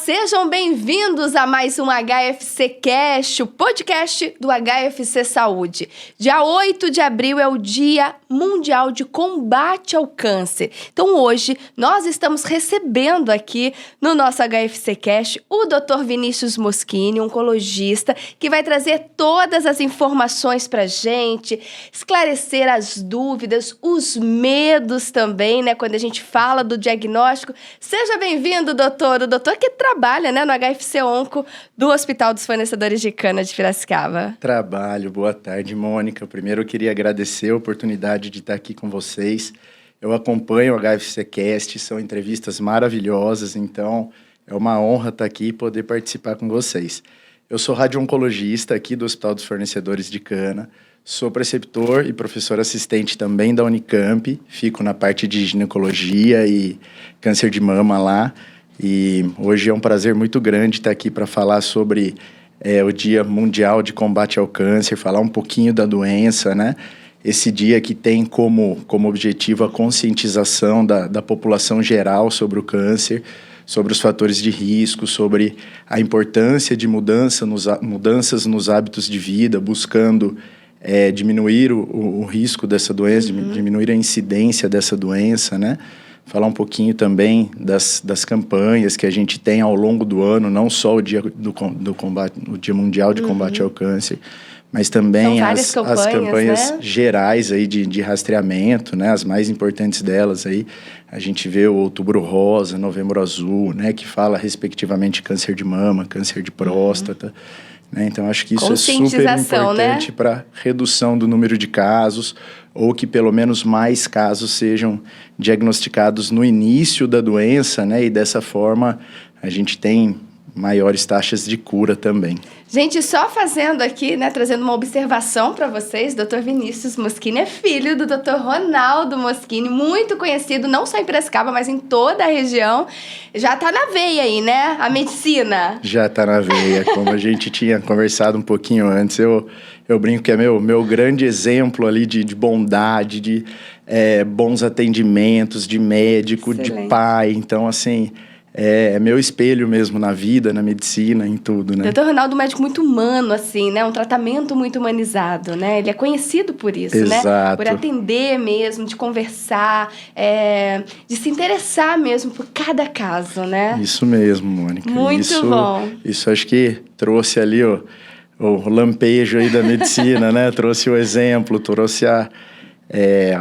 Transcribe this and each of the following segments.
sejam bem-vindos a mais um HFC Cast, o podcast do HFC Saúde. Dia 8 de abril é o Dia Mundial de Combate ao Câncer. Então hoje nós estamos recebendo aqui no nosso HFC Cast o Dr. Vinícius Moschini, oncologista, que vai trazer todas as informações pra gente, esclarecer as dúvidas, os medos também, né, quando a gente fala do diagnóstico. Seja bem-vindo, doutor. O doutor que trabalha, né, no HFC Onco do Hospital dos Fornecedores de Cana de Piracicaba. Trabalho. Boa tarde, Mônica. Primeiro eu queria agradecer a oportunidade de estar aqui com vocês. Eu acompanho o HFC Cast, são entrevistas maravilhosas, então é uma honra estar aqui e poder participar com vocês. Eu sou radio-oncologista aqui do Hospital dos Fornecedores de Cana, sou preceptor e professor assistente também da Unicamp, fico na parte de ginecologia e câncer de mama lá, e hoje é um prazer muito grande estar aqui para falar sobre o Dia Mundial de Combate ao Câncer, falar um pouquinho da doença, né? Esse dia que tem como objetivo a conscientização da população geral sobre o câncer, sobre os fatores de risco, sobre a importância de mudanças nos hábitos de vida, buscando diminuir o risco dessa doença, diminuir a incidência dessa doença, né? Falar um pouquinho também das campanhas que a gente tem ao longo do ano, não só o Dia o Dia Mundial de Combate ao Câncer, mas também as campanhas, né, gerais aí de rastreamento, né, as mais importantes delas aí. A gente vê o Outubro Rosa, Novembro Azul, né, que fala respectivamente câncer de mama, câncer de próstata. Né? Então, acho que isso é super importante, né, para redução do número de casos, ou que pelo menos mais casos sejam diagnosticados no início da doença, né? E dessa forma a gente tem maiores taxas de cura também. Gente, só fazendo aqui, né, trazendo uma observação para vocês, Dr. Vinícius Moschini é filho do Dr. Ronaldo Moschini, muito conhecido, não só em Piracicaba, mas em toda a região. Já tá na veia aí, né, a medicina? Já tá na veia, como a gente tinha conversado um pouquinho antes, eu brinco que é meu grande exemplo ali de bondade, de bons atendimentos, de médico, excelente, de pai, então assim... É meu espelho mesmo na vida, na medicina, em tudo, né? Doutor Ronaldo é um médico muito humano, assim, né? Um tratamento muito humanizado, né? Ele é conhecido por isso, exato, né? Por atender mesmo, de conversar, de se interessar mesmo por cada caso, né? Isso mesmo, Mônica. Muito bom. Isso acho que trouxe ali o lampejo aí da medicina, né? Trouxe o exemplo, trouxe a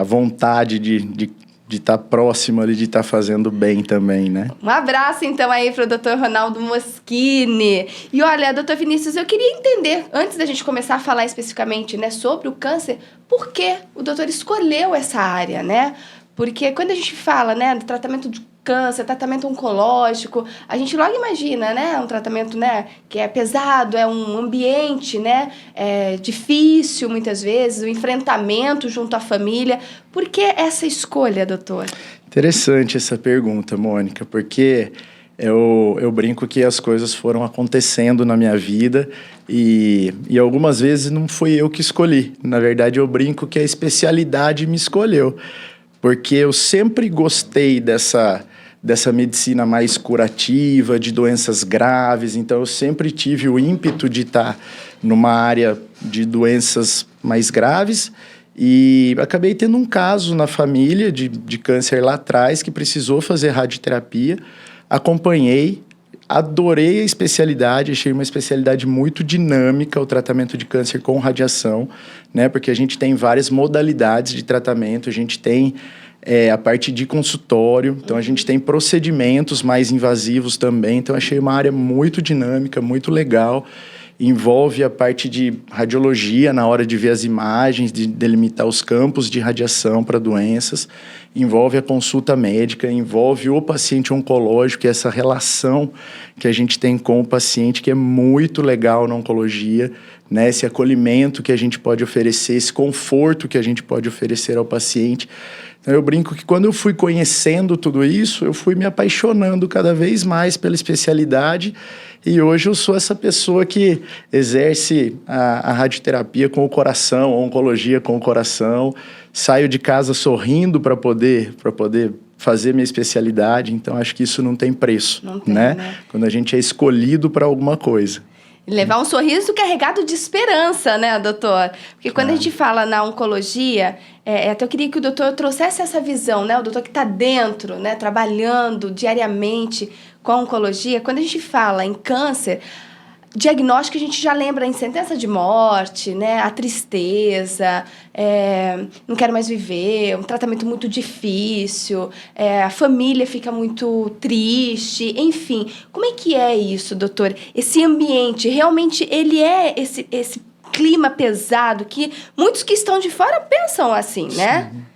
vontade de estar próximo ali, de estar fazendo bem também, né? Um abraço, então, aí para o Dr. Ronaldo Moschini. E olha, Dr. Vinícius, eu queria entender, antes da gente começar a falar especificamente, né, sobre o câncer, por que o doutor escolheu essa área, né? Porque quando a gente fala, né, do tratamento de câncer, tratamento oncológico, a gente logo imagina, né, um tratamento, né, que é pesado, é um ambiente, né, difícil muitas vezes, o enfrentamento junto à família. Por que essa escolha, doutor? Interessante essa pergunta, Mônica, porque eu brinco que as coisas foram acontecendo na minha vida e algumas vezes não fui eu que escolhi. Na verdade, eu brinco que a especialidade me escolheu, porque eu sempre gostei dessa medicina mais curativa, de doenças graves, então eu sempre tive o ímpeto de estar numa área de doenças mais graves e acabei tendo um caso na família de câncer lá atrás que precisou fazer radioterapia, acompanhei, adorei a especialidade, achei uma especialidade muito dinâmica, o tratamento de câncer com radiação, né, porque a gente tem várias modalidades de tratamento, a gente tem a parte de consultório, então a gente tem procedimentos mais invasivos também, então achei uma área muito dinâmica, muito legal, envolve a parte de radiologia na hora de ver as imagens, de delimitar os campos de radiação para doenças, envolve a consulta médica, envolve o paciente oncológico, e essa relação que a gente tem com o paciente, que é muito legal na oncologia, né? Esse acolhimento que a gente pode oferecer, esse conforto que a gente pode oferecer ao paciente. Então, eu brinco que quando eu fui conhecendo tudo isso, eu fui me apaixonando cada vez mais pela especialidade e hoje eu sou essa pessoa que exerce a radioterapia com o coração, a oncologia com o coração, saio de casa sorrindo para poder fazer minha especialidade, então acho que isso não tem preço, Não tem, né? Quando a gente é escolhido para alguma coisa. Levar um sorriso carregado de esperança, né, doutor? Porque quando a gente fala na oncologia, até eu queria que o doutor trouxesse essa visão, né? O doutor que está dentro, né, trabalhando diariamente com a oncologia. Quando a gente fala em câncer, diagnóstico a gente já lembra em sentença de morte, né? A tristeza, não quero mais viver, um tratamento muito difícil, a família fica muito triste, enfim. Como é que é isso, doutor? Esse ambiente, realmente ele é esse clima pesado que muitos que estão de fora pensam assim, né? Sim.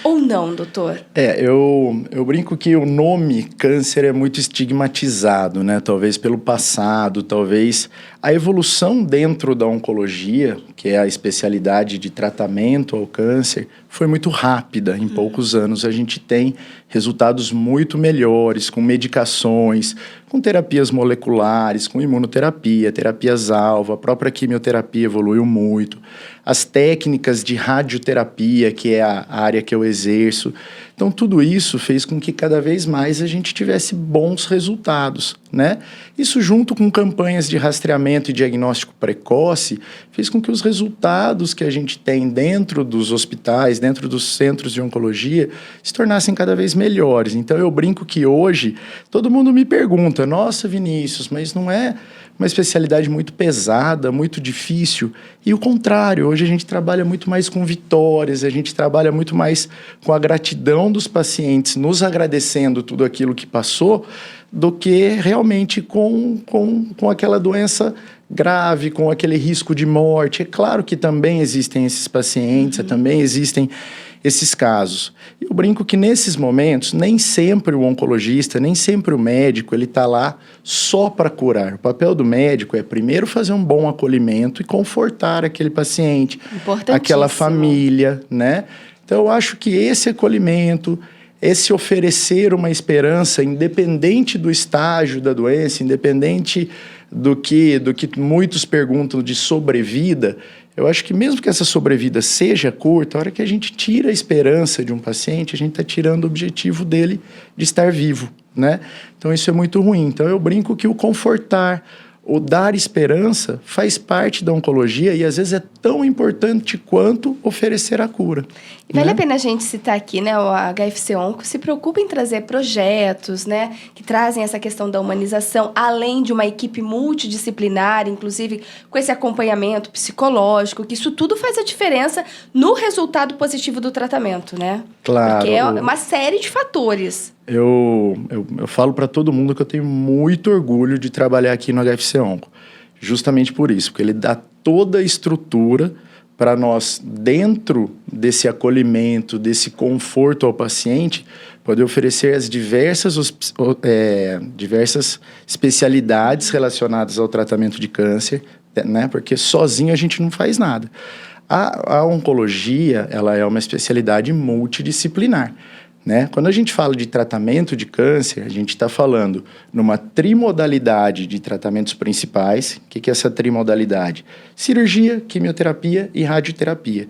Ou não, doutor? Eu brinco que o nome câncer é muito estigmatizado, né? Talvez pelo passado, talvez a evolução dentro da oncologia, que é a especialidade de tratamento ao câncer, foi muito rápida. Em poucos anos a gente tem resultados muito melhores, com medicações, com terapias moleculares, com imunoterapia, terapias-alvo, a própria quimioterapia evoluiu muito. As técnicas de radioterapia, que é a área que eu exerço. Então, tudo isso fez com que cada vez mais a gente tivesse bons resultados, né? Isso junto com campanhas de rastreamento e diagnóstico precoce, fez com que os resultados que a gente tem dentro dos hospitais, dentro dos centros de oncologia, se tornassem cada vez melhores. Então, eu brinco que hoje, todo mundo me pergunta, nossa, Vinícius, mas não é uma especialidade muito pesada, muito difícil? E o contrário, hoje a gente trabalha muito mais com vitórias, a gente trabalha muito mais com a gratidão dos pacientes, nos agradecendo tudo aquilo que passou, do que realmente com aquela doença grave, com aquele risco de morte. É claro que também existem esses pacientes, também existem esses casos. Eu brinco que nesses momentos, nem sempre o oncologista, nem sempre o médico, ele está lá só para curar. O papel do médico é primeiro fazer um bom acolhimento e confortar aquele paciente, aquela família, né? Então, eu acho que esse acolhimento, esse oferecer uma esperança, independente do estágio da doença, independente do que muitos perguntam de sobrevida, eu acho que mesmo que essa sobrevida seja curta, a hora que a gente tira a esperança de um paciente, a gente está tirando o objetivo dele de estar vivo, né? Então, isso é muito ruim. Então, eu brinco que o confortar, o dar esperança faz parte da oncologia e às vezes é tão importante quanto oferecer a cura. E vale a pena a gente citar aqui, né, o HFC Onco se preocupa em trazer projetos, né, que trazem essa questão da humanização, além de uma equipe multidisciplinar, inclusive com esse acompanhamento psicológico, que isso tudo faz a diferença no resultado positivo do tratamento, né? Claro. Porque é uma série de fatores. Eu falo para todo mundo que eu tenho muito orgulho de trabalhar aqui no HFC Onco, justamente por isso, porque ele dá toda a estrutura para nós, dentro desse acolhimento, desse conforto ao paciente, poder oferecer as diversas especialidades relacionadas ao tratamento de câncer, né? Porque sozinho a gente não faz nada. A oncologia, ela é uma especialidade multidisciplinar, né? Quando a gente fala de tratamento de câncer, a gente está falando numa trimodalidade de tratamentos principais. O que é essa trimodalidade? Cirurgia, quimioterapia e radioterapia.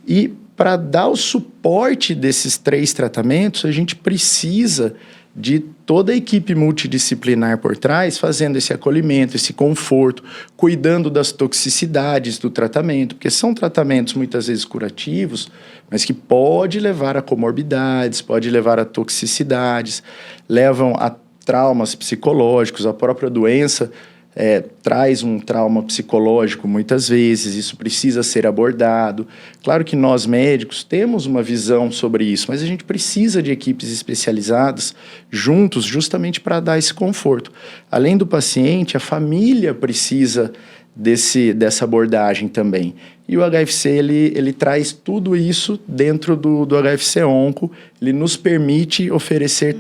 E para dar o suporte desses 3 tratamentos, a gente precisa de toda a equipe multidisciplinar por trás, fazendo esse acolhimento, esse conforto, cuidando das toxicidades do tratamento, porque são tratamentos muitas vezes curativos, mas que pode levar a comorbidades, pode levar a toxicidades, levam a traumas psicológicos, a própria doença traz um trauma psicológico muitas vezes, isso precisa ser abordado. Claro que nós médicos temos uma visão sobre isso, mas a gente precisa de equipes especializadas juntos justamente para dar esse conforto. Além do paciente, a família precisa dessa abordagem também. E o HFC, ele traz tudo isso dentro do HFC Onco, ele nos permite oferecer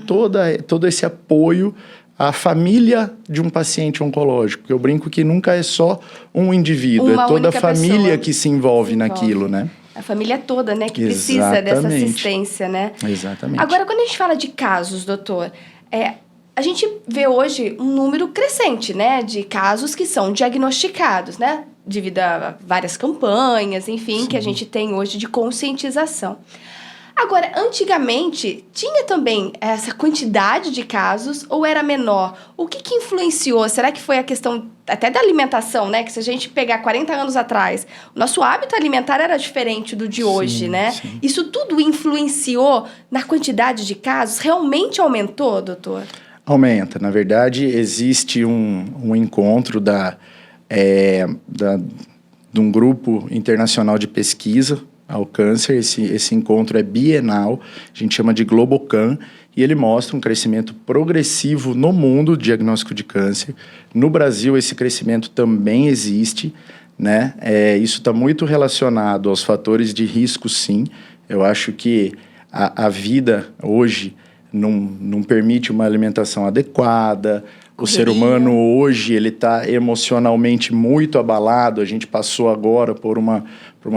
todo esse apoio à família de um paciente oncológico. Eu brinco que nunca é só um indivíduo, é toda a família que se envolve naquilo, né? A família toda, né, que precisa dessa assistência, né? Exatamente. Agora, quando a gente fala de casos, doutor, a gente vê hoje um número crescente, né, de casos que são diagnosticados, né, devido a várias campanhas, enfim, que a gente tem hoje de conscientização. Agora, antigamente, tinha também essa quantidade de casos ou era menor? O que influenciou? Será que foi a questão até da alimentação, né? Que se a gente pegar 40 anos atrás, o nosso hábito alimentar era diferente do de hoje, né? Sim. Isso tudo influenciou na quantidade de casos? Realmente aumentou, doutor? Aumenta. Na verdade, existe um encontro de um grupo internacional de pesquisa ao câncer. Esse encontro é bienal, a gente chama de Globocan, e ele mostra um crescimento progressivo no mundo do diagnóstico de câncer. No Brasil, esse crescimento também existe, né? Isso está muito relacionado aos fatores de risco, sim. Eu acho que a vida hoje não permite uma alimentação adequada. O ser humano hoje ele está emocionalmente muito abalado. A gente passou agora por uma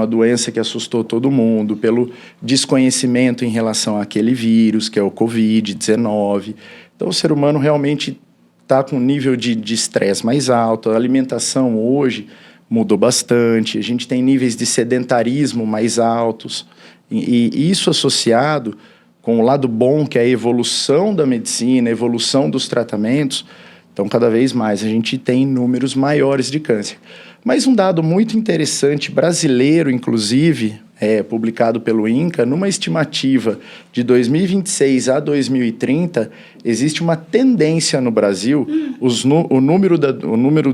doença que assustou todo mundo, pelo desconhecimento em relação àquele vírus, que é o Covid-19. Então, o ser humano realmente está com um nível de estresse mais alto. A alimentação hoje mudou bastante. A gente tem níveis de sedentarismo mais altos. E isso associado com o lado bom, que é a evolução da medicina, a evolução dos tratamentos. Então, cada vez mais a gente tem números maiores de câncer. Mas um dado muito interessante, brasileiro, inclusive, publicado pelo INCA, numa estimativa de 2026 a 2030, existe uma tendência no Brasil, o número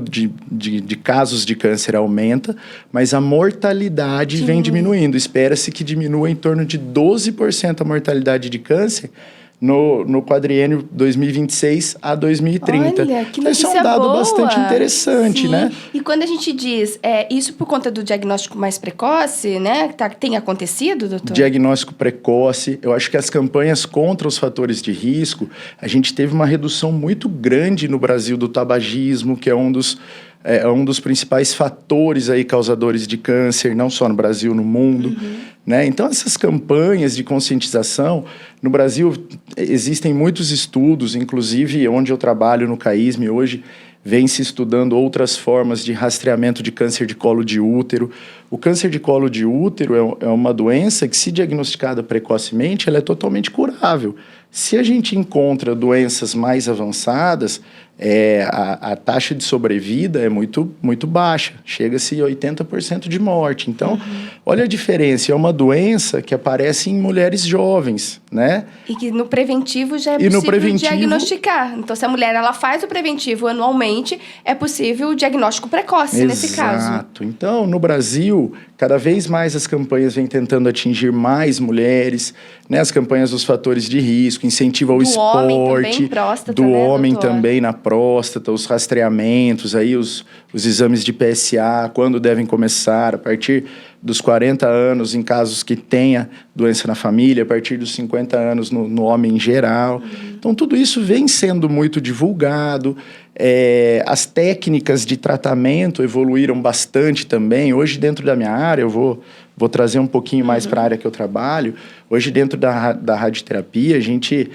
de casos de câncer aumenta, mas a mortalidade vem diminuindo. Espera-se que diminua em torno de 12% a mortalidade de câncer no quadriênio 2026 a Olha, 2030. que notícia Esse é um dado boa. bastante interessante, Sim. né? E quando a gente diz, isso por conta do diagnóstico mais precoce, né? Tem acontecido, doutor? Diagnóstico precoce. Eu acho que as campanhas contra os fatores de risco, a gente teve uma redução muito grande no Brasil do tabagismo, que é um dos principais fatores aí causadores de câncer, não só no Brasil, no mundo. Né? Então, essas campanhas de conscientização, no Brasil existem muitos estudos, inclusive onde eu trabalho no CAISM hoje, vem se estudando outras formas de rastreamento de câncer de colo de útero. O câncer de colo de útero é uma doença que, se diagnosticada precocemente, ela é totalmente curável. Se a gente encontra doenças mais avançadas, a taxa de sobrevida é muito, muito baixa, chega-se a 80% de morte. Então, olha a diferença, é uma doença que aparece em mulheres jovens, né? E que no preventivo já é possível diagnosticar. Então, se a mulher ela faz o preventivo anualmente, é possível o diagnóstico precoce nesse caso. Exato. Então, no Brasil, cada vez mais as campanhas vêm tentando atingir mais mulheres, né? As campanhas dos fatores de risco, incentivo ao esporte, homem também, próstata, do né, homem doutor? também na próstata, os rastreamentos, aí os exames de PSA, quando devem começar, a partir dos 40 anos em casos que tenha doença na família, a partir dos 50 anos no homem em geral. Então, tudo isso vem sendo muito divulgado. As técnicas de tratamento evoluíram bastante também. Hoje, dentro da minha área, eu vou trazer um pouquinho mais para a área que eu trabalho. Hoje, dentro da radioterapia, a gente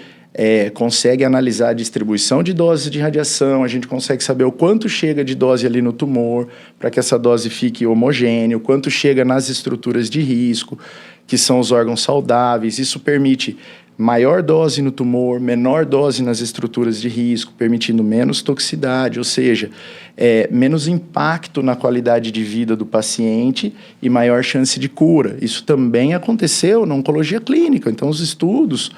consegue analisar a distribuição de doses de radiação, a gente consegue saber o quanto chega de dose ali no tumor, para que essa dose fique homogênea, o quanto chega nas estruturas de risco, que são os órgãos saudáveis. Isso permite maior dose no tumor, menor dose nas estruturas de risco, permitindo menos toxicidade, ou seja, menos impacto na qualidade de vida do paciente e maior chance de cura. Isso também aconteceu na oncologia clínica. Então, os estudos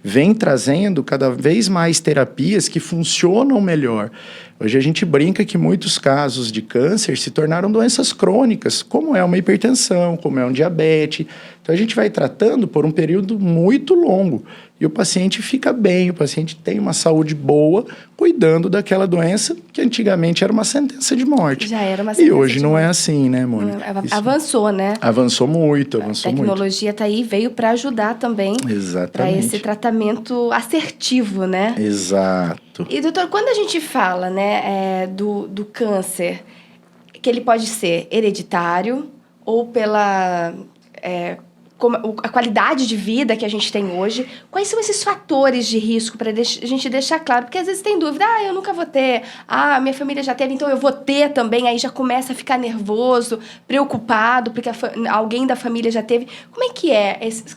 vêm trazendo cada vez mais terapias que funcionam melhor. Hoje a gente brinca que muitos casos de câncer se tornaram doenças crônicas, como é uma hipertensão, como é um diabetes. Então a gente vai tratando por um período muito longo e o paciente fica bem, o paciente tem uma saúde boa, cuidando daquela doença que antigamente era uma sentença de morte. Já era uma sentença. E hoje não é assim, né, Mônica? Avançou, né? Avançou muito, avançou muito. A tecnologia está aí, veio para ajudar também. Para esse tratamento assertivo, né? Exato. E, doutor, quando a gente fala, né, do câncer, que ele pode ser hereditário ou pela a qualidade de vida que a gente tem hoje. Quais são esses fatores de risco para a gente deixar claro? Porque às vezes tem dúvida, eu nunca vou ter, minha família já teve, então eu vou ter também, aí já começa a ficar nervoso, preocupado, porque alguém da família já teve.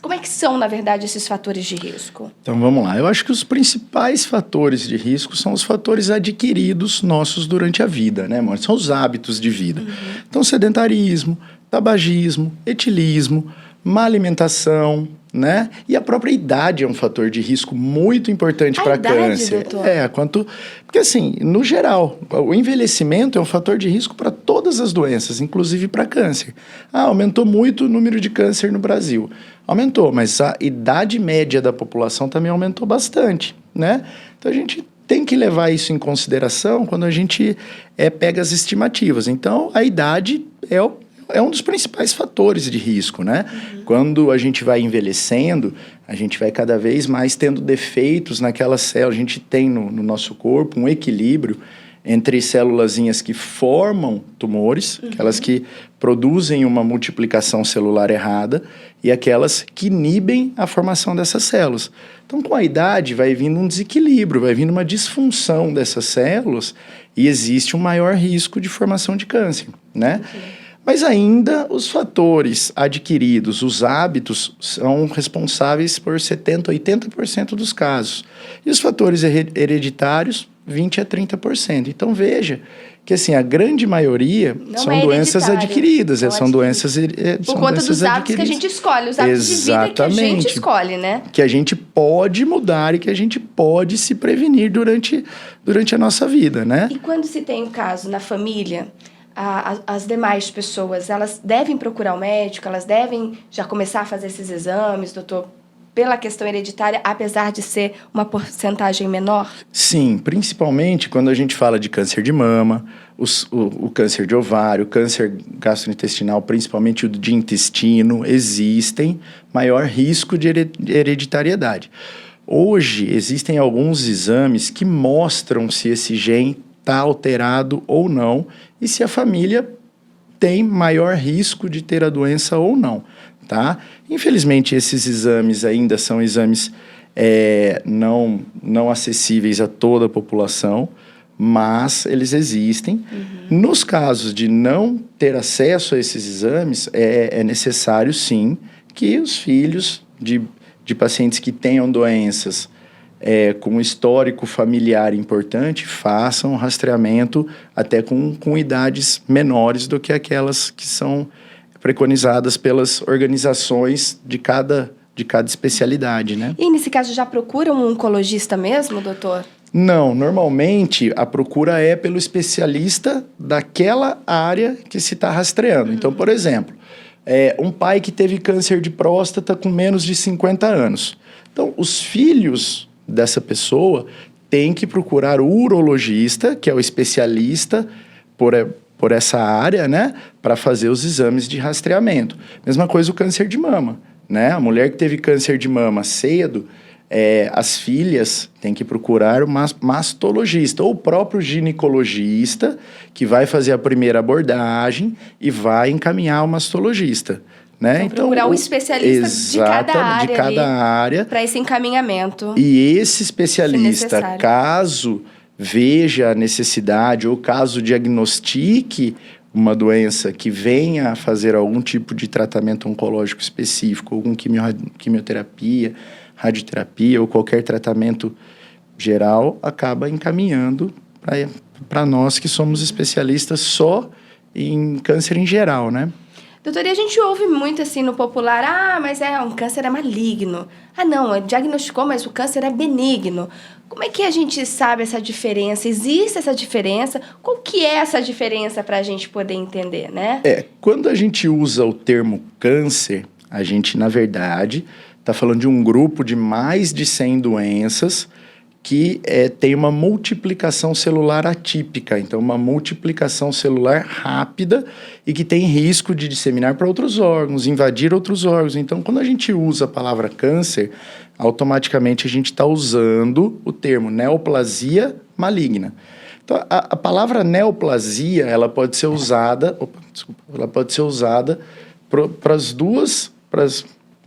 Como é que são, na verdade, esses fatores de risco? Então vamos lá, eu acho que os principais fatores de risco são os fatores adquiridos nossos durante a vida, né, amor? São os hábitos de vida. Então, sedentarismo, tabagismo, etilismo, má alimentação, né? E a própria idade é um fator de risco muito importante para câncer. Doutor? Porque assim, no geral, o envelhecimento é um fator de risco para todas as doenças, inclusive para câncer. Aumentou muito o número de câncer no Brasil. Aumentou, mas a idade média da população também aumentou bastante, né? Então a gente tem que levar isso em consideração quando a gente pega as estimativas. Então, a idade é um dos principais fatores de risco, né? Quando a gente vai envelhecendo, a gente vai cada vez mais tendo defeitos naquelas células. A gente tem no nosso corpo um equilíbrio entre célulazinhas que formam tumores, aquelas que produzem uma multiplicação celular errada, e aquelas que inibem a formação dessas células. Então, com a idade, vai vindo um desequilíbrio, vai vindo uma disfunção dessas células, e existe um maior risco de formação de câncer, né? Mas ainda os fatores adquiridos, os hábitos, são responsáveis por 70%, 80% dos casos. E os fatores hereditários, 20% a 30%. Então, veja que assim, a grande maioria são doenças adquiridas. São doenças por conta dos hábitos que a gente escolhe, os hábitos de vida que a gente escolhe, né? Que a gente pode mudar e que a gente pode se prevenir durante a nossa vida, né? E quando se tem um caso na família, as demais pessoas, elas devem procurar o médico, elas devem já começar a fazer esses exames, doutor, pela questão hereditária, apesar de ser uma porcentagem menor? Sim, principalmente quando a gente fala de câncer de mama, o câncer de ovário, o câncer gastrointestinal, principalmente o de intestino, existem maior risco de hereditariedade. Hoje, existem alguns exames que mostram se esse gene está alterado ou não, e se a família tem maior risco de ter a doença ou não, tá? Infelizmente, esses exames ainda são exames não acessíveis a toda a população, mas eles existem. Nos casos de não ter acesso a esses exames, é necessário, sim, que os filhos de pacientes que tenham doenças com histórico familiar importante, façam rastreamento até com idades menores do que aquelas que são preconizadas pelas organizações de cada especialidade, né? E nesse caso já procura um oncologista mesmo, doutor? Não, normalmente a procura é pelo especialista daquela área que se está rastreando. Então, por exemplo, um pai que teve câncer de próstata com menos de 50 anos. Então, os filhos dessa pessoa têm que procurar o urologista, que é o especialista por essa área, né, para fazer os exames de rastreamento. Mesma coisa o câncer de mama, né? A mulher que teve câncer de mama cedo, as filhas têm que procurar o mastologista ou o próprio ginecologista, que vai fazer a primeira abordagem e vai encaminhar o mastologista. Né? Então, procurar um especialista de cada área para esse encaminhamento. E esse especialista, caso veja a necessidade ou caso diagnostique uma doença que venha a fazer algum tipo de tratamento oncológico específico, algum quimioterapia, radioterapia ou qualquer tratamento geral, acaba encaminhando para nós que somos especialistas só em câncer em geral, né? Doutor, e a gente ouve muito assim no popular, mas um câncer é maligno. Não, diagnosticou, mas o câncer é benigno. Como é que a gente sabe essa diferença? Existe essa diferença? Qual que é essa diferença para a gente poder entender, né? Quando a gente usa o termo câncer, a gente, na verdade, está falando de um grupo de mais de 100 doenças que tem uma multiplicação celular atípica, então uma multiplicação celular rápida e que tem risco de disseminar para outros órgãos, invadir outros órgãos. Então, quando a gente usa a palavra câncer, automaticamente a gente está usando o termo neoplasia maligna. Então, a palavra neoplasia, ela pode ser usada, para as duas,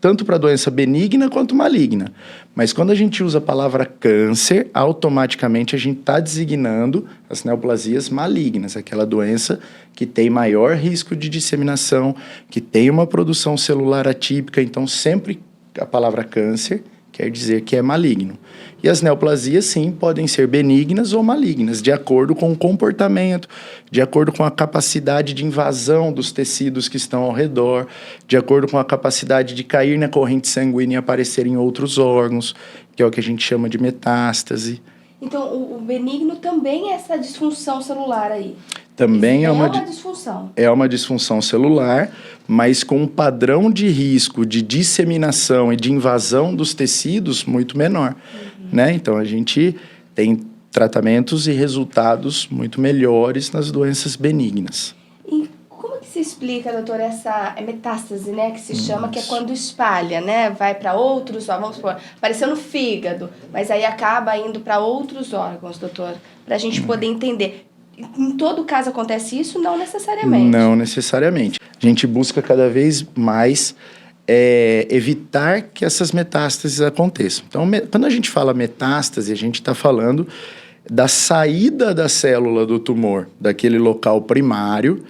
tanto para doença benigna quanto maligna. Mas quando a gente usa a palavra câncer, automaticamente a gente está designando as neoplasias malignas, aquela doença que tem maior risco de disseminação, que tem uma produção celular atípica. Então, sempre a palavra câncer quer dizer que é maligno. E as neoplasias, sim, podem ser benignas ou malignas, de acordo com o comportamento, de acordo com a capacidade de invasão dos tecidos que estão ao redor, de acordo com a capacidade de cair na corrente sanguínea e aparecer em outros órgãos, que é o que a gente chama de metástase. Então, o benigno também é essa disfunção celular aí? Também é uma disfunção. É uma disfunção celular, mas com um padrão de risco de disseminação e de invasão dos tecidos muito menor, né? Então, a gente tem tratamentos e resultados muito melhores nas doenças benignas. E como que se explica, doutor, essa metástase, né, que se chama, que é quando espalha, né? Vai para outros, vamos supor, apareceu no fígado, mas aí acaba indo para outros órgãos, doutor, para a gente poder entender. Em todo caso acontece isso? Não necessariamente. Não necessariamente. A gente busca cada vez mais evitar que essas metástases aconteçam. Então, quando a gente fala metástase, a gente está falando da saída da célula do tumor, daquele local primário,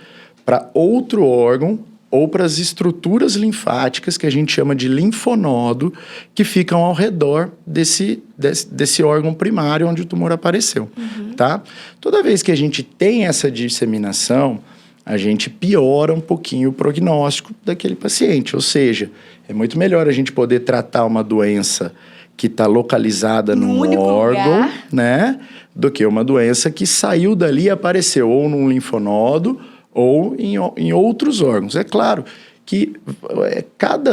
para outro órgão ou para as estruturas linfáticas, que a gente chama de linfonodo, que ficam ao redor desse órgão primário onde o tumor apareceu, tá? Toda vez que a gente tem essa disseminação, a gente piora um pouquinho o prognóstico daquele paciente, ou seja, é muito melhor a gente poder tratar uma doença que está localizada num órgão, né, do que uma doença que saiu dali e apareceu ou num linfonodo ou em outros órgãos. É claro que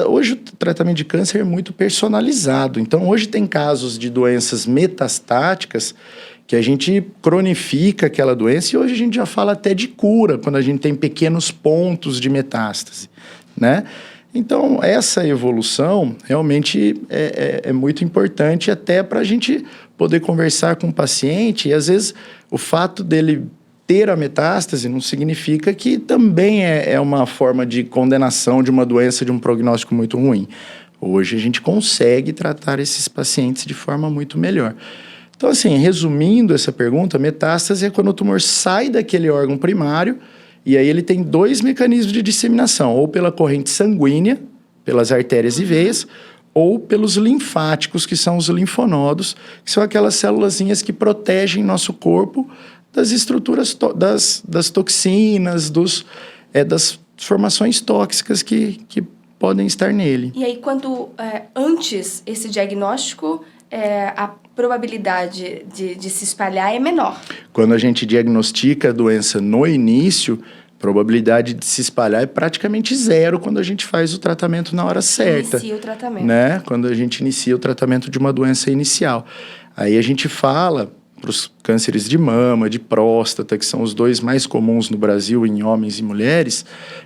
hoje o tratamento de câncer é muito personalizado. Então, hoje tem casos de doenças metastáticas que a gente cronifica aquela doença e hoje a gente já fala até de cura, quando a gente tem pequenos pontos de metástase, né? Então, essa evolução realmente é muito importante até para a gente poder conversar com o paciente. E, às vezes, o fato dele ter a metástase não significa que também é uma forma de condenação de uma doença de um prognóstico muito ruim. Hoje, a gente consegue tratar esses pacientes de forma muito melhor. Então, assim, resumindo essa pergunta, metástase é quando o tumor sai daquele órgão primário. E aí ele tem dois mecanismos de disseminação, ou pela corrente sanguínea, pelas artérias e veias, ou pelos linfáticos, que são os linfonodos, que são aquelas célulazinhas que protegem nosso corpo das estruturas, das toxinas, das formações tóxicas que podem estar nele. E aí, quando antes esse diagnóstico, a probabilidade de se espalhar é menor? Quando a gente diagnostica a doença no início, a probabilidade de se espalhar é praticamente zero quando a gente faz o tratamento na hora certa. Inicia o tratamento. Né? Quando a gente inicia o tratamento de uma doença inicial. Aí a gente fala para os cânceres de mama, de próstata, que são os dois mais comuns no Brasil em homens e mulheres,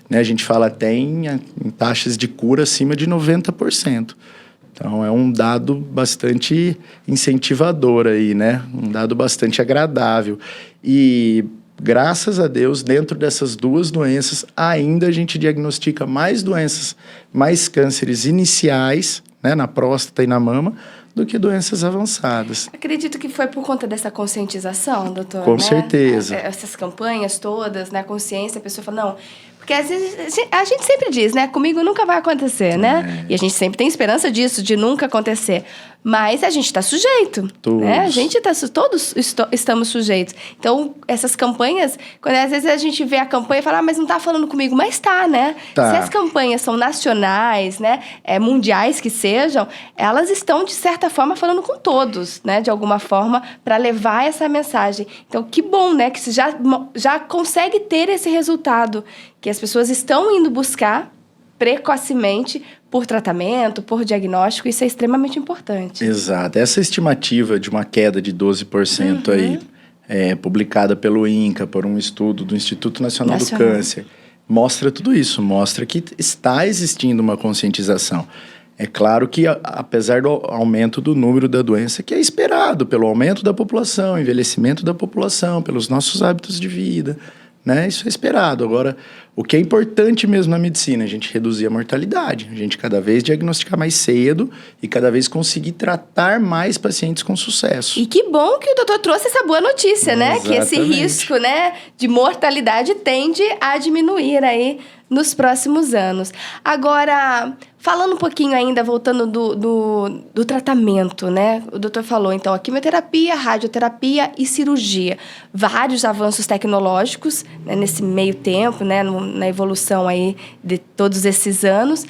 né? A gente fala até em taxas de cura acima de 90%. Então, é um dado bastante incentivador aí, né? Um dado bastante agradável. E, graças a Deus, dentro dessas duas doenças, ainda a gente diagnostica mais doenças, mais cânceres iniciais, né? Na próstata e na mama, do que doenças avançadas. Acredito que foi por conta dessa conscientização, doutor, Com certeza. Essas campanhas todas, né? A consciência, a pessoa fala, não... Porque às vezes a gente sempre diz, né? Comigo nunca vai acontecer, né? E a gente sempre tem esperança disso, de nunca acontecer. Mas a gente está sujeito, né? A gente todos estamos sujeitos. Então, essas campanhas, quando às vezes a gente vê a campanha e fala, mas não está falando comigo, mas está, né? Tá. Se as campanhas são nacionais, né? Mundiais que sejam, elas estão, de certa forma, falando com todos, né? De alguma forma, para levar essa mensagem. Então, que bom, né? Que você já consegue ter esse resultado, que as pessoas estão indo buscar precocemente por tratamento, por diagnóstico, isso é extremamente importante. Exato. Essa estimativa de uma queda de 12% aí, publicada pelo INCA, por um estudo do Instituto Nacional do Câncer, mostra tudo isso, mostra que está existindo uma conscientização. É claro que, apesar do aumento do número da doença, que é esperado pelo aumento da população, envelhecimento da população, pelos nossos hábitos de vida, né? Isso é esperado. Agora, o que é importante mesmo na medicina, a gente reduzir a mortalidade, a gente cada vez diagnosticar mais cedo e cada vez conseguir tratar mais pacientes com sucesso. E que bom que o doutor trouxe essa boa notícia, né? Exatamente. Que esse risco, né, de mortalidade tende a diminuir aí nos próximos anos. Agora, falando um pouquinho ainda, voltando do tratamento, né? O doutor falou, então, a quimioterapia, radioterapia e cirurgia. Vários avanços tecnológicos, né, nesse meio tempo, né, na evolução aí de todos esses anos.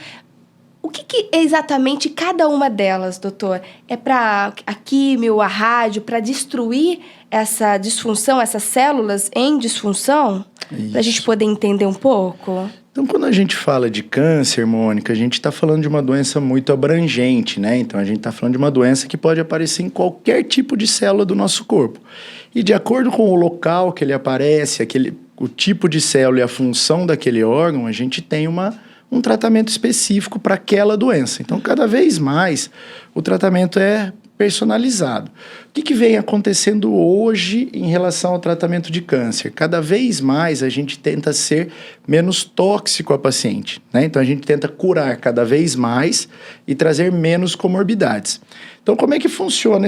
O que é exatamente cada uma delas, doutor? É para a químio, a rádio, para destruir essa disfunção, essas células em disfunção? Para a gente poder entender um pouco? Então, quando a gente fala de câncer, Mônica, a gente está falando de uma doença muito abrangente, né? Então, a gente está falando de uma doença que pode aparecer em qualquer tipo de célula do nosso corpo. E de acordo com o local que ele aparece, o tipo de célula e a função daquele órgão, a gente tem um tratamento específico para aquela doença. Então, cada vez mais, o tratamento é personalizado. O que vem acontecendo hoje em relação ao tratamento de câncer? Cada vez mais a gente tenta ser menos tóxico ao paciente, né? Então, a gente tenta curar cada vez mais e trazer menos comorbidades. Então, como é que funciona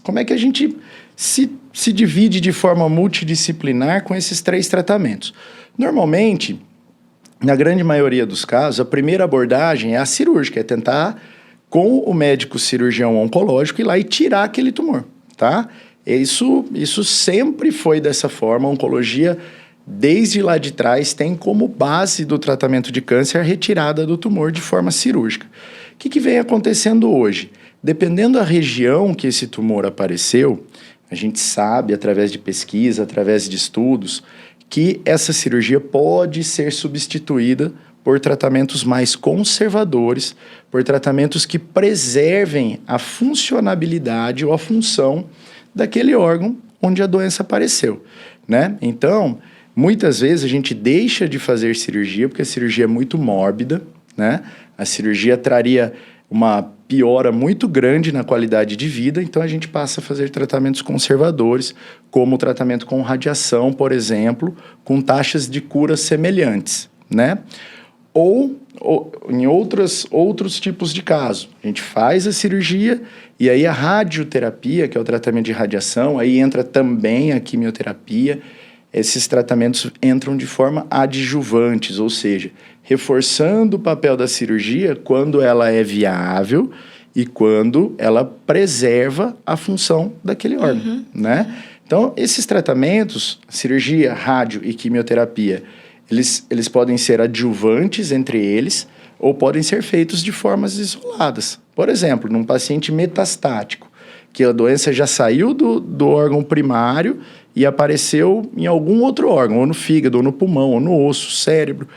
como é que a gente se divide de forma multidisciplinar com esses 3 tratamentos? Normalmente, na grande maioria dos casos, a primeira abordagem é a cirúrgica, é tentar, com o médico cirurgião oncológico, ir lá e tirar aquele tumor, tá? Isso sempre foi dessa forma. A oncologia, desde lá de trás, tem como base do tratamento de câncer a retirada do tumor de forma cirúrgica. O que vem acontecendo hoje? Dependendo da região que esse tumor apareceu, a gente sabe, através de pesquisa, através de estudos, que essa cirurgia pode ser substituída por tratamentos mais conservadores, por tratamentos que preservem a funcionabilidade ou a função daquele órgão onde a doença apareceu, né? Então, muitas vezes a gente deixa de fazer cirurgia porque a cirurgia é muito mórbida, né? A cirurgia traria uma piora muito grande na qualidade de vida, então a gente passa a fazer tratamentos conservadores, como o tratamento com radiação, por exemplo, com taxas de cura semelhantes, né? Ou em outros tipos de caso, a gente faz a cirurgia e aí a radioterapia, que é o tratamento de radiação, aí entra também a quimioterapia. Esses tratamentos entram de forma adjuvantes, ou seja, reforçando o papel da cirurgia quando ela é viável e quando ela preserva a função daquele órgão, né? Então, esses tratamentos, cirurgia, rádio e quimioterapia, eles podem ser adjuvantes entre eles ou podem ser feitos de formas isoladas. Por exemplo, num paciente metastático, que a doença já saiu do órgão primário e apareceu em algum outro órgão, ou no fígado, ou no pulmão, ou no osso, cérebro.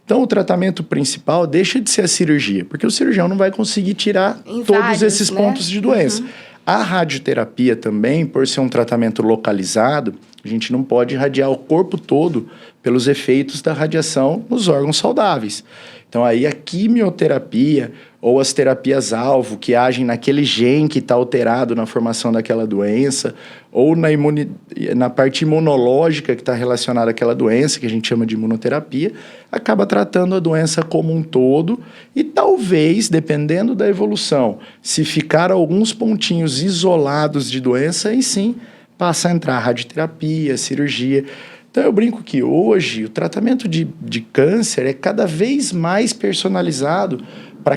Então, o tratamento principal deixa de ser a cirurgia, porque o cirurgião não vai conseguir tirar todos esses pontos de doença. A radioterapia também, por ser um tratamento localizado, a gente não pode irradiar o corpo todo pelos efeitos da radiação nos órgãos saudáveis. Então, aí a quimioterapia ou as terapias-alvo que agem naquele gene que está alterado na formação daquela doença, ou na parte imunológica que está relacionada àquela doença, que a gente chama de imunoterapia, acaba tratando a doença como um todo e talvez, dependendo da evolução, se ficar alguns pontinhos isolados de doença, aí sim passa a entrar radioterapia, cirurgia. Então, eu brinco que hoje o tratamento de câncer é cada vez mais personalizado para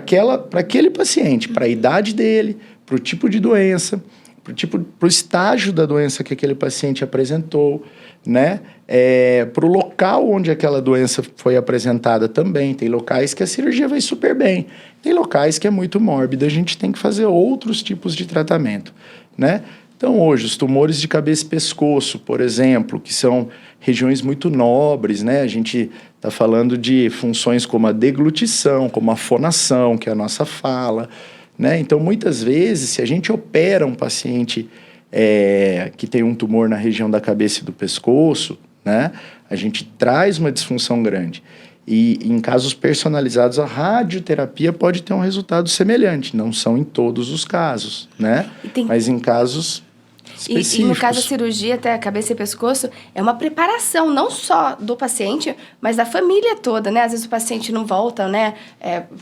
aquele paciente, para a idade dele, para o tipo de doença, para o estágio da doença que aquele paciente apresentou, né? Para o local onde aquela doença foi apresentada também. Tem locais que a cirurgia vai super bem, tem locais que é muito mórbida, a gente tem que fazer outros tipos de tratamento, né? Então, hoje, os tumores de cabeça e pescoço, por exemplo, que são regiões muito nobres, né? A gente está falando de funções como a deglutição, como a fonação, que é a nossa fala, né? Então, muitas vezes, se a gente opera um paciente que tem um tumor na região da cabeça e do pescoço, né? A gente traz uma disfunção grande. E em casos personalizados, a radioterapia pode ter um resultado semelhante. Não são em todos os casos, né? Mas em casos E no caso da cirurgia, até a cabeça e pescoço, é uma preparação não só do paciente, mas da família toda, né? Às vezes o paciente não volta, né?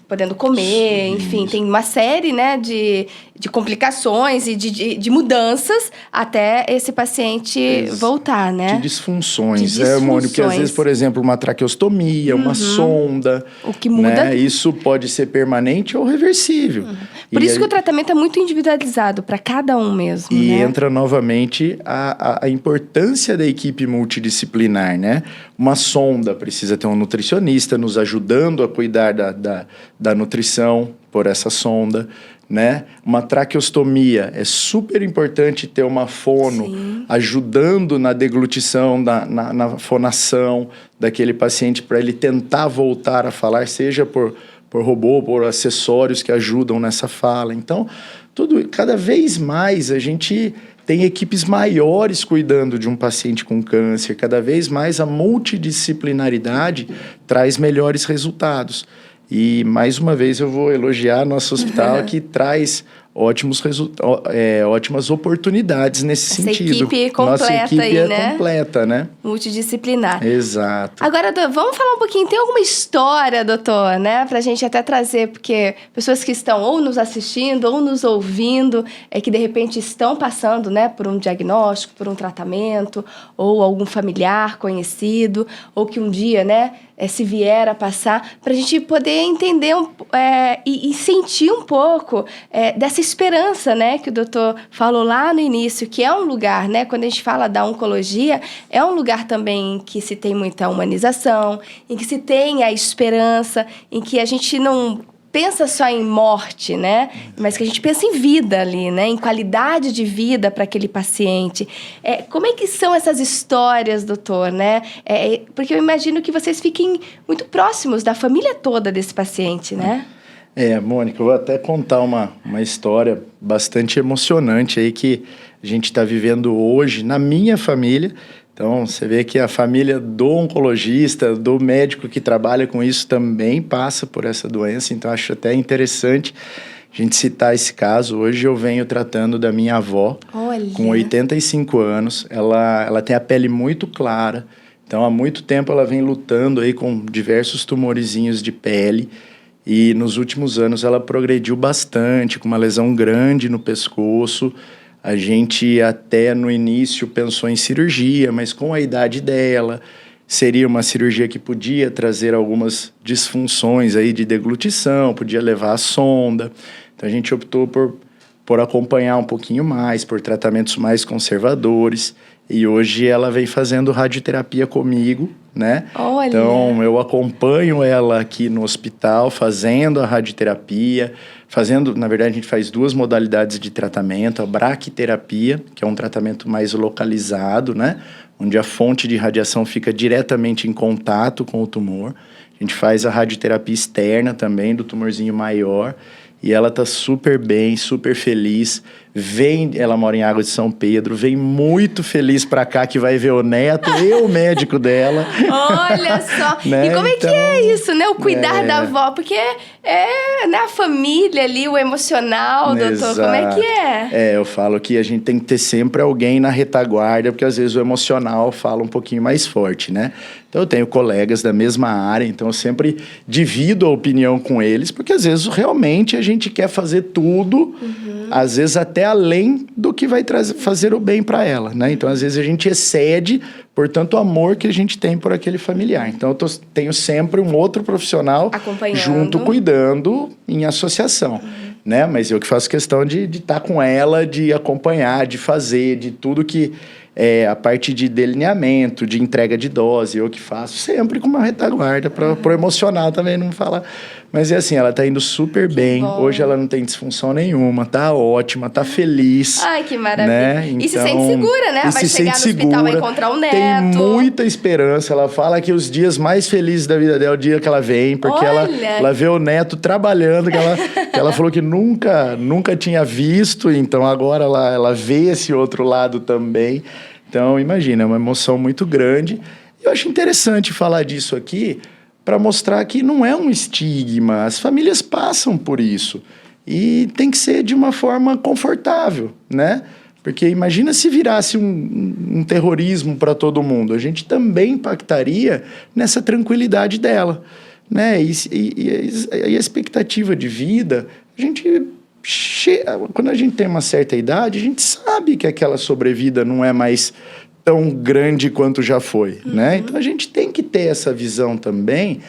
Podendo comer, enfim, tem uma série, né, de complicações e de mudanças até esse paciente voltar, né? De disfunções, Mônica? Porque às vezes, por exemplo, uma traqueostomia, uma sonda, o que muda, né? Isso pode ser permanente ou reversível. Por isso que o tratamento é muito individualizado para cada um mesmo, e né? entra novamente a importância da equipe multidisciplinar, né? Uma sonda precisa ter um nutricionista nos ajudando a cuidar da nutrição por essa sonda, né? Uma traqueostomia, é super importante ter uma fono ajudando na deglutição, na fonação daquele paciente para ele tentar voltar a falar, seja por robô, por acessórios que ajudam nessa fala. Então, cada vez mais a gente tem equipes maiores cuidando de um paciente com câncer. Cada vez mais a multidisciplinaridade traz melhores resultados. E, mais uma vez, eu vou elogiar nosso hospital que traz ótimas oportunidades nesse sentido. Equipe completa. Nossa equipe aí, né? Completa, né? Multidisciplinar. Exato. Agora, vamos falar um pouquinho. Tem alguma história, doutor, né? Pra gente até trazer, porque pessoas que estão ou nos assistindo ou nos ouvindo, que de repente estão passando, né, por um diagnóstico, por um tratamento, ou algum familiar conhecido, ou que um dia, né, se vier a passar, para a gente poder entender e sentir um pouco dessa esperança, né, que o doutor falou lá no início, que é um lugar, né, quando a gente fala da oncologia, é um lugar também em que se tem muita humanização, em que se tem a esperança, em que a gente não pensa só em morte, né? Mas que a gente pensa em vida ali, né? Em qualidade de vida para aquele paciente. Como é que são essas histórias, doutor, né? Porque eu imagino que vocês fiquem muito próximos da família toda desse paciente, né? Mônica, eu vou até contar uma história bastante emocionante aí que a gente está vivendo hoje na minha família. Então, você vê que a família do oncologista, do médico que trabalha com isso também passa por essa doença. Então, acho até interessante a gente citar esse caso. Hoje eu venho tratando da minha avó, com 85 anos. Ela tem a pele muito clara. Então, há muito tempo ela vem lutando aí com diversos tumorizinhos de pele. E nos últimos anos ela progrediu bastante, com uma lesão grande no pescoço. A gente até no início pensou em cirurgia, mas com a idade dela, seria uma cirurgia que podia trazer algumas disfunções aí de deglutição, podia levar a sonda. Então a gente optou por acompanhar um pouquinho mais, por tratamentos mais conservadores. E hoje ela vem fazendo radioterapia comigo, né? Olha. Então eu acompanho ela aqui no hospital, fazendo a radioterapia, na verdade a gente faz 2 modalidades de tratamento, a braquiterapia, que é um tratamento mais localizado, né? Onde a fonte de radiação fica diretamente em contato com o tumor. A gente faz a radioterapia externa também, do tumorzinho maior. E ela tá super bem, super feliz. Ela mora em Água de São Pedro, vem muito feliz pra cá que vai ver o neto e o médico dela. Olha só! Né? E como que é isso, né? O cuidar da avó, porque né, a família ali, o emocional, doutor, Exato. Como é que é? Eu falo que a gente tem que ter sempre alguém na retaguarda, porque às vezes o emocional fala um pouquinho mais forte, né? Então eu tenho colegas da mesma área, então eu sempre divido a opinião com eles, porque às vezes realmente a gente quer fazer tudo, às vezes até além do que vai fazer o bem para ela, né? Então às vezes a gente excede por tanto amor que a gente tem por aquele familiar. Então eu tenho sempre um outro profissional junto, cuidando em associação, né? Mas eu que faço questão de estar com ela, de acompanhar, de fazer, de tudo que a parte de delineamento, de entrega de dose, eu que faço sempre com uma retaguarda para o emocional também não falar. Mas é assim, ela tá indo super bem. Bom. Hoje ela não tem disfunção nenhuma, tá ótima, tá feliz. Ai, que maravilha. Né? Então, e se sente segura, né? Vai chegar no hospital, vai encontrar o neto. Tem muita esperança. Ela fala que os dias mais felizes da vida dela é o dia que ela vem, porque ela vê o neto trabalhando, que ela falou que nunca tinha visto, então agora ela vê esse outro lado também. Então, imagina, é uma emoção muito grande. Eu acho interessante falar disso aqui, para mostrar que não é um estigma, as famílias passam por isso e tem que ser de uma forma confortável, né? Porque imagina se virasse um terrorismo para todo mundo. A gente também impactaria nessa tranquilidade dela, né? E a expectativa de vida, a gente quando a gente tem uma certa idade, a gente sabe que aquela sobrevida não é mais tão grande quanto já foi, né? Então a gente tem que ter essa visão também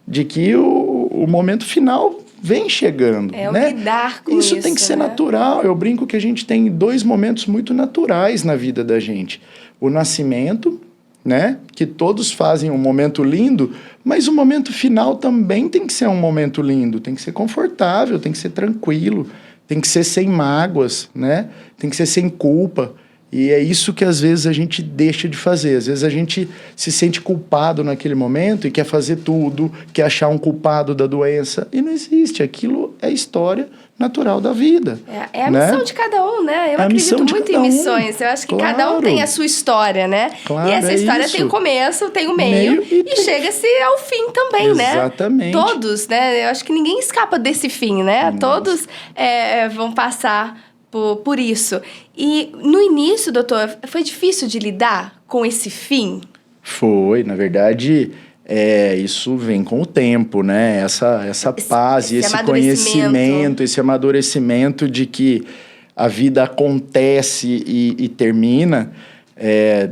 de que o momento final vem chegando, né? Lidar com isso tem que ser né? natural. Eu brinco que a gente tem 2 momentos muito naturais na vida da gente. O nascimento, né? Que todos fazem um momento lindo, mas o momento final também tem que ser um momento lindo, tem que ser confortável, tem que ser tranquilo, tem que ser sem mágoas, né? Tem que ser sem culpa. E é isso que às vezes a gente deixa de fazer. Às vezes a gente se sente culpado naquele momento e quer fazer tudo, quer achar um culpado da doença. E não existe. Aquilo é a história natural da vida. É a missão de cada um, né? Eu acredito muito em missões. Eu acho que cada um tem a sua história, né? Claro, e essa história tem o começo, tem o meio e chega-se ao fim também, né? Exatamente. Todos, né? Eu acho que ninguém escapa desse fim, né? Nossa. Todos vão passar por isso. E no início, doutor, foi difícil de lidar com esse fim? Foi, na verdade, isso vem com o tempo, né? Essa paz e esse conhecimento, esse amadurecimento de que a vida acontece e termina,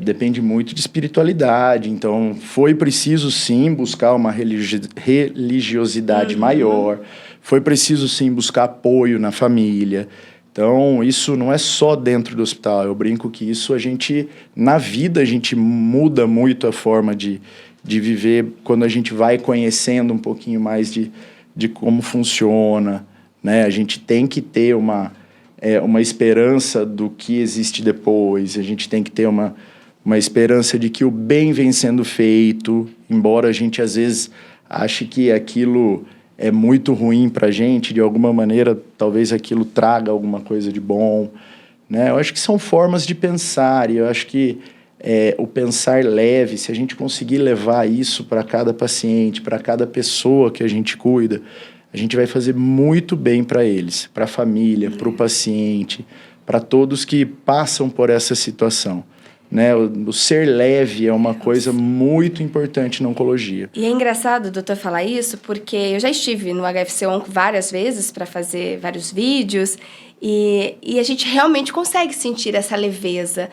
depende muito de espiritualidade. Então, foi preciso, sim, buscar uma religiosidade maior. Foi preciso, sim, buscar apoio na família. Então, isso não é só dentro do hospital. Eu brinco que isso na vida, a gente muda muito a forma de viver quando a gente vai conhecendo um pouquinho mais de como funciona, né? A gente tem que ter uma esperança do que existe depois, a gente tem que ter uma esperança de que o bem vem sendo feito, embora a gente às vezes ache que aquilo é muito ruim para a gente, de alguma maneira, talvez aquilo traga alguma coisa de bom, né? Eu acho que são formas de pensar, e eu acho que o pensar leve, se a gente conseguir levar isso para cada paciente, para cada pessoa que a gente cuida, a gente vai fazer muito bem para eles, para a família, para o paciente, para todos que passam por essa situação. Né? O ser leve é uma coisa muito importante na oncologia. E é engraçado, doutor, falar isso, porque eu já estive no HFC Onco várias vezes para fazer vários vídeos e a gente realmente consegue sentir essa leveza.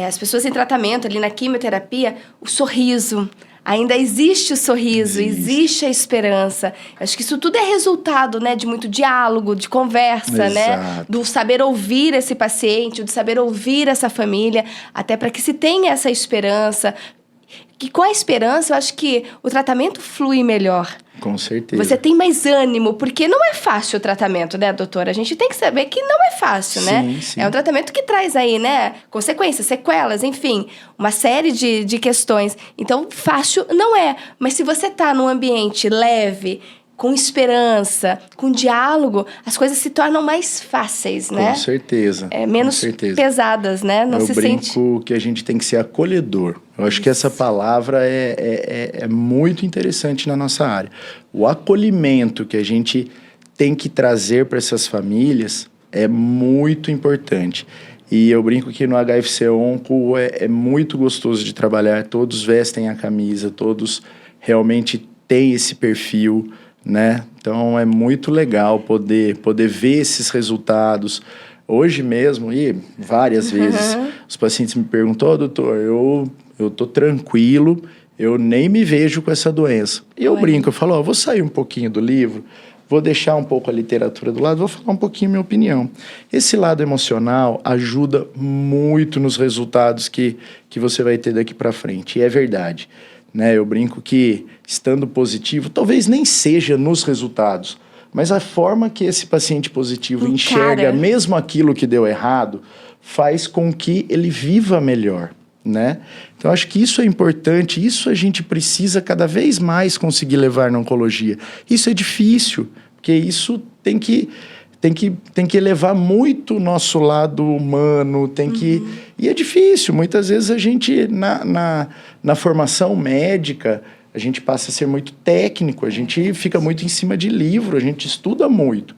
As pessoas em tratamento, ali na quimioterapia, o sorriso. Ainda existe o sorriso, existe a esperança. Acho que isso tudo é resultado, né, de muito diálogo, de conversa, né? Do saber ouvir esse paciente, do saber ouvir essa família, até para que se tenha essa esperança. Que com a esperança, eu acho que o tratamento flui melhor. Com certeza. Você tem mais ânimo, porque não é fácil o tratamento, né, doutora? A gente tem que saber que não é fácil, né? Sim. É um tratamento que traz aí, né, consequências, sequelas, enfim, uma série de questões. Então, fácil não é. Mas se você tá num ambiente leve, com esperança, com diálogo, as coisas se tornam mais fáceis, né? Com certeza. Menos pesadas, né? Não se sente... Eu brinco que a gente tem que ser acolhedor. Eu acho que essa palavra é muito interessante na nossa área. O acolhimento que a gente tem que trazer para essas famílias é muito importante. E eu brinco que no HFC Onco é muito gostoso de trabalhar. Todos vestem a camisa, todos realmente têm esse perfil, né? Então é muito legal poder ver esses resultados. Hoje mesmo, e várias vezes, os pacientes me perguntam: doutor, eu tô tranquilo, eu nem me vejo com essa doença. E eu brinco, eu falo, vou sair um pouquinho do livro, vou deixar um pouco a literatura do lado, vou falar um pouquinho minha opinião. Esse lado emocional ajuda muito nos resultados que você vai ter daqui para frente, e é verdade. Né? Eu brinco que, estando positivo, talvez nem seja nos resultados, mas a forma que esse paciente positivo enxerga mesmo aquilo que deu errado, faz com que ele viva melhor, né? Então, acho que isso é importante, isso a gente precisa cada vez mais conseguir levar na oncologia. Isso é difícil, porque isso tem que elevar muito o nosso lado humano, E é difícil, muitas vezes a gente, na formação médica, a gente passa a ser muito técnico, a gente fica muito em cima de livro, a gente estuda muito.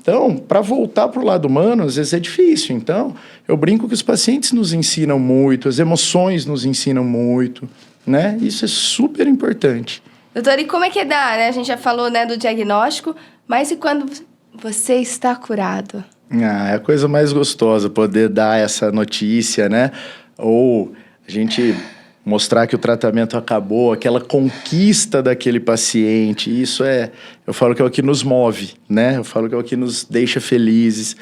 Então, para voltar para o lado humano, às vezes é difícil. Então, eu brinco que os pacientes nos ensinam muito, as emoções nos ensinam muito, né? Isso é super importante. Doutor, e como é que dá, né? A gente já falou, né, do diagnóstico, mas e quando você está curado? É a coisa mais gostosa poder dar essa notícia, né? Ou a gente mostrar que o tratamento acabou, aquela conquista daquele paciente. Isso eu falo que é o que nos move, né? Eu falo que é o que nos deixa felizes.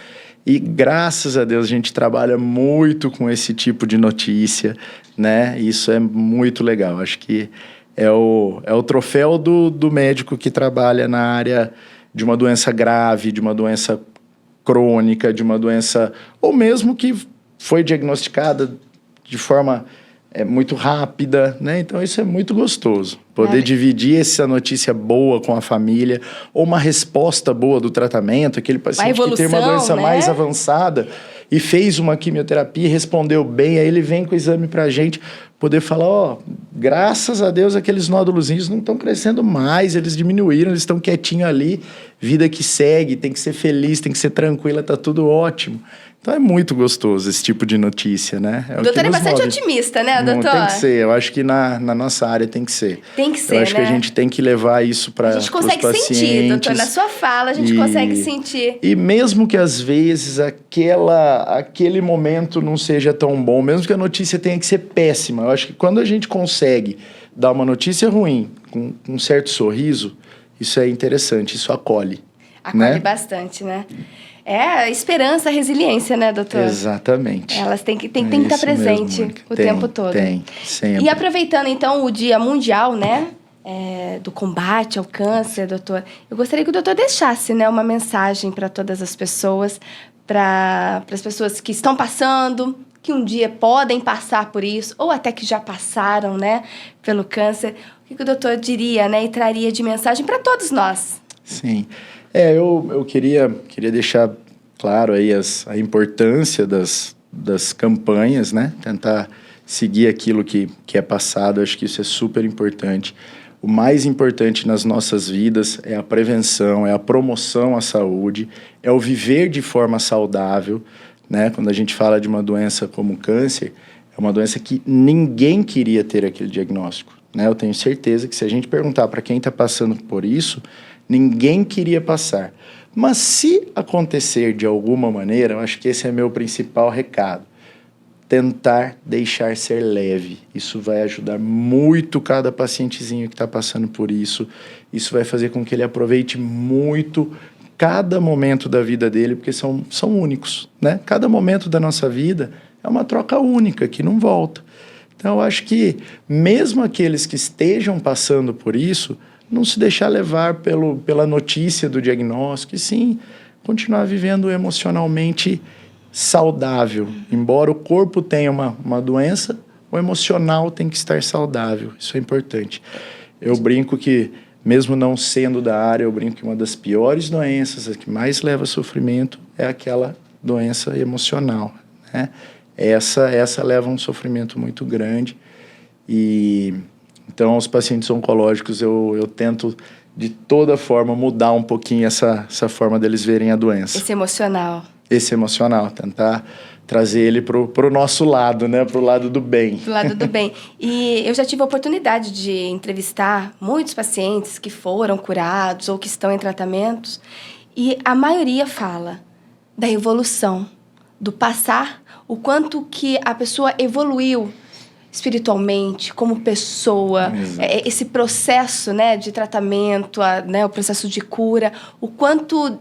E graças a Deus a gente trabalha muito com esse tipo de notícia, né? Isso é muito legal. Acho que é o troféu do médico que trabalha na área de uma doença grave, de uma doença crônica, de uma doença, ou mesmo que foi diagnosticada de forma muito rápida, né? Então isso é muito gostoso. Poder dividir essa notícia boa com a família, ou uma resposta boa do tratamento, aquele paciente que tem uma doença, né, mais avançada e fez uma quimioterapia e respondeu bem, aí ele vem com o exame pra gente, poder falar, graças a Deus aqueles nódulozinhos não estão crescendo mais, eles diminuíram, eles estão quietinhos ali, vida que segue, tem que ser feliz, tem que ser tranquila, tá tudo ótimo. Então é muito gostoso esse tipo de notícia, né? O doutor é bastante otimista, né, doutor? Não, tem que ser. Eu acho que na nossa área tem que ser. Tem que ser, né? Eu acho que a gente tem que levar isso para os pacientes. A gente consegue sentir, doutor. Na sua fala, a gente consegue sentir. E mesmo que às vezes aquele momento não seja tão bom, mesmo que a notícia tenha que ser péssima, eu acho que quando a gente consegue dar uma notícia ruim com um certo sorriso, isso é interessante, isso acolhe. Acolhe, né? Bastante, né? É a esperança, a resiliência, né, doutor? Exatamente. Elas têm que estar presente o tempo todo. Tem, sempre. E aproveitando, então, o Dia Mundial, né, do combate ao câncer, doutor, eu gostaria que o doutor deixasse, né, uma mensagem para todas as pessoas, para as pessoas que estão passando, que um dia podem passar por isso, ou até que já passaram, né, pelo câncer. O que o doutor diria, né, e traria de mensagem para todos nós? Sim. Eu queria deixar claro aí a importância das campanhas, né? Tentar seguir aquilo que é passado, acho que isso é super importante. O mais importante nas nossas vidas é a prevenção, é a promoção à saúde, é o viver de forma saudável, né? Quando a gente fala de uma doença como o câncer, é uma doença que ninguém queria ter aquele diagnóstico, né? Eu tenho certeza que se a gente perguntar para quem está passando por isso, ninguém queria passar. Mas se acontecer de alguma maneira, eu acho que esse é meu principal recado. Tentar deixar ser leve. Isso vai ajudar muito cada pacientezinho que está passando por isso. Isso vai fazer com que ele aproveite muito cada momento da vida dele, porque são únicos, né? Cada momento da nossa vida é uma troca única, que não volta. Então, eu acho que mesmo aqueles que estejam passando por isso, não se deixar levar pela notícia do diagnóstico, e sim continuar vivendo emocionalmente saudável. Embora o corpo tenha uma doença, o emocional tem que estar saudável. Isso é importante. Eu brinco que, mesmo não sendo da área, eu brinco que uma das piores doenças, a que mais leva sofrimento, é aquela doença emocional, né? Essa leva um sofrimento muito grande. Então, os pacientes oncológicos, eu tento, de toda forma, mudar um pouquinho essa forma deles verem a doença. Esse emocional, tentar trazer ele pro nosso lado, né? Pro lado do bem. Do lado do bem. E eu já tive a oportunidade de entrevistar muitos pacientes que foram curados ou que estão em tratamentos, e a maioria fala da evolução, do passar, o quanto que a pessoa evoluiu espiritualmente, como pessoa, esse processo, né, de tratamento, né, o processo de cura, o quanto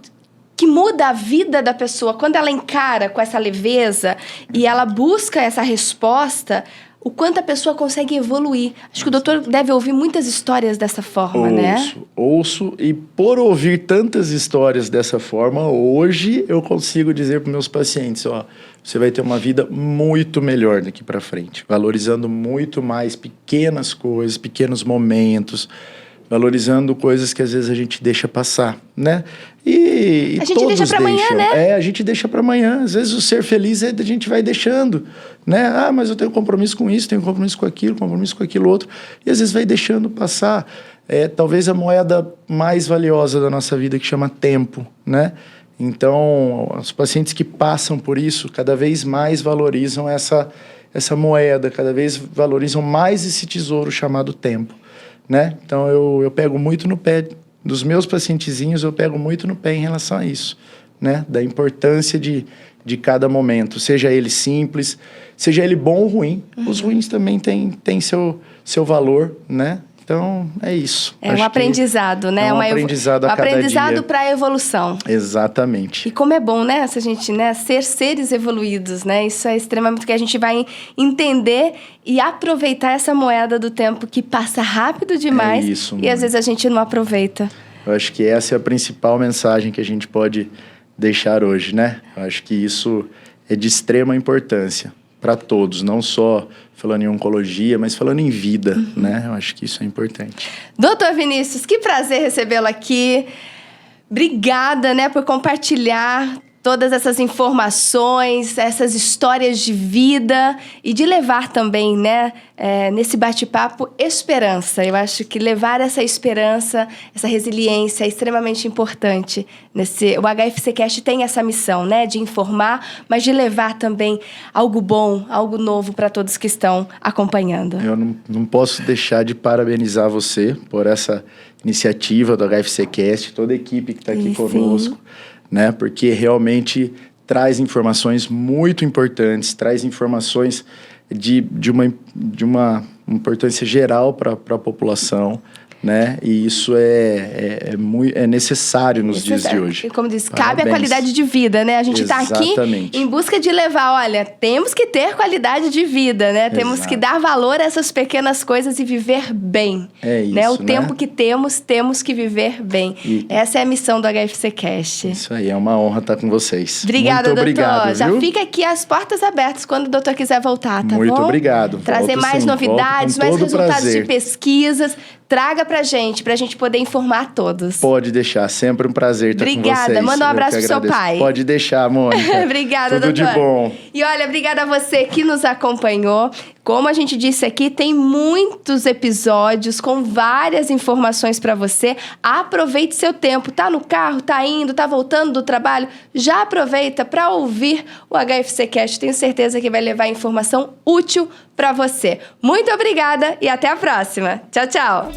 que muda a vida da pessoa quando ela encara com essa leveza e ela busca essa resposta, o quanto a pessoa consegue evoluir. Acho que o doutor deve ouvir muitas histórias dessa forma, né? Ouço, e por ouvir tantas histórias dessa forma, hoje eu consigo dizer para meus pacientes, você vai ter uma vida muito melhor daqui para frente, valorizando muito mais pequenas coisas, pequenos momentos, valorizando coisas que às vezes a gente deixa passar, né? E a gente deixa para amanhã, né? A gente deixa para amanhã. Às vezes o ser feliz a gente vai deixando, né? Mas eu tenho compromisso com isso, tenho compromisso com aquilo outro. E às vezes vai deixando passar. Talvez a moeda mais valiosa da nossa vida, que chama tempo, né? Então, os pacientes que passam por isso cada vez mais valorizam essa moeda, cada vez valorizam mais esse tesouro chamado tempo, né? Então, eu pego muito no pé dos meus pacientezinhos, eu pego muito no pé em relação a isso, né? Da importância de cada momento, seja ele simples, seja ele bom ou ruim. Os ruins também têm seu valor, né? Então, é isso. É um aprendizado, né? É um aprendizado a cada dia. Um aprendizado para a evolução. Exatamente. E como é bom, né? Se a gente, né, ser seres evoluídos, né? Isso é extremamente que a gente vai entender e aproveitar essa moeda do tempo que passa rápido demais. É isso, e às vezes a gente não aproveita. Eu acho que essa é a principal mensagem que a gente pode deixar hoje, né? Eu acho que isso é de extrema importância para todos, não só falando em oncologia, mas falando em vida, né? Eu acho que isso é importante. Doutor Vinícius, que prazer recebê-lo aqui. Obrigada, né, por compartilhar todas essas informações, essas histórias de vida e de levar também, né, nesse bate-papo, esperança. Eu acho que levar essa esperança, essa resiliência é extremamente importante. O HFCcast tem essa missão, né, de informar, mas de levar também algo bom, algo novo para todos que estão acompanhando. Eu não posso deixar de parabenizar você por essa iniciativa do HFCcast, toda a equipe que está aqui conosco. Né? Porque realmente traz informações muito importantes, traz informações de uma importância geral para a população, né? E isso é necessário nos dias de hoje. E como diz, cabe a qualidade de vida, né? A gente está aqui em busca de levar, olha, temos que ter qualidade de vida, né? Temos que dar valor a essas pequenas coisas e viver bem. É isso, né? O tempo que temos que viver bem. Essa é a missão do HFCcast. Isso aí, é uma honra estar com vocês. Obrigada, muito obrigado, doutor. Já viu? fica aqui as portas abertas quando o doutor quiser voltar, tá bom? Muito obrigado. Trazer mais novidades, mais resultados de pesquisas. Traga pra gente poder informar todos. Pode deixar, sempre um prazer estar com vocês. Obrigada, manda um abraço pro seu pai. Pode deixar, Mônica. Obrigada, Tudo doutor. de bom. E olha, obrigada a você que nos acompanhou. Como a gente disse aqui, tem muitos episódios com várias informações para você. Aproveite seu tempo. Tá no carro, tá indo, tá voltando do trabalho? Já aproveita para ouvir o HFCcast. Tenho certeza que vai levar informação útil para você. Muito obrigada e até a próxima. Tchau, tchau.